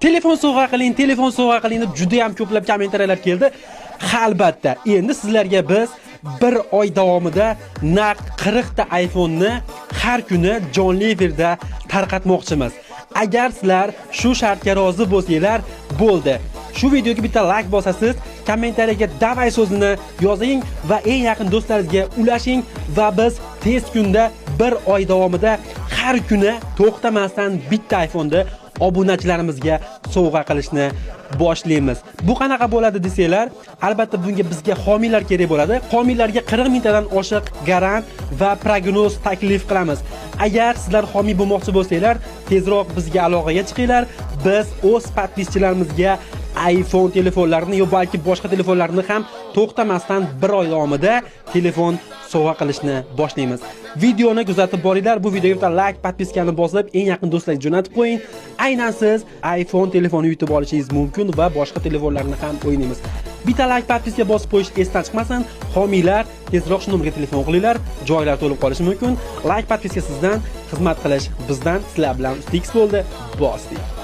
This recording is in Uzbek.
Telefon sovg'a qiling deb juda ham ko'plab kommentariyalar keldi. Ha, albatta, endi sizlarga biz bir oy davomida naqd 40 ta iPhone ni har kuni jonli efirda tarqatmoqchimiz. Agar sizlar shu shartga rozi bo'lsanglar, bo'ldi. Shu videoga bitta like bosasiz, kommentariyaga davay so'zini yozing va eng yaqin do'stlaringizga ulashing va biz tez kunda bir oy davomida har kuni to'xtamasdan bitta iPhone ni obunachilarimizga sovg'a qilishni boshlaymiz. Bu qanaqa bo'ladi desanglar, albatta bunga bizga homiylar kerak bo'ladi. Homiylarga 40 mingtadan oshiq garant va prognoz taklif qilamiz. Agar sizlar homiy bo'lmoqchi bo'lsanglar, tezroq bizga aloqaga chiqinglar. Biz o'z podpischilarimizga iPhone telefonlarini yoki balki boshqa telefonlarni ham to'xtamasdan bir oy davomida telefon sovg'a qilishni boshlaymiz. Videoni kuzatib boringlar. Bu videoga bitta like, podpiskani bosib, eng yaqin do'stlaringizga jo'natib qo'ying. Aynan siz iPhone telefoni yutib olishingiz mumkin va boshqa telefonlarni ham o'ynaymiz. Bitta like, podpiska bosib qo'yish esdan chiqmasin. Homiylar tezroq shu nomerga telefon qilinglar. Joylar to'lib qolishi mumkin. Like, podpiska sizdan, xizmat qilish bizdan. Sizlar bilan X bo'ldi. Bosdik.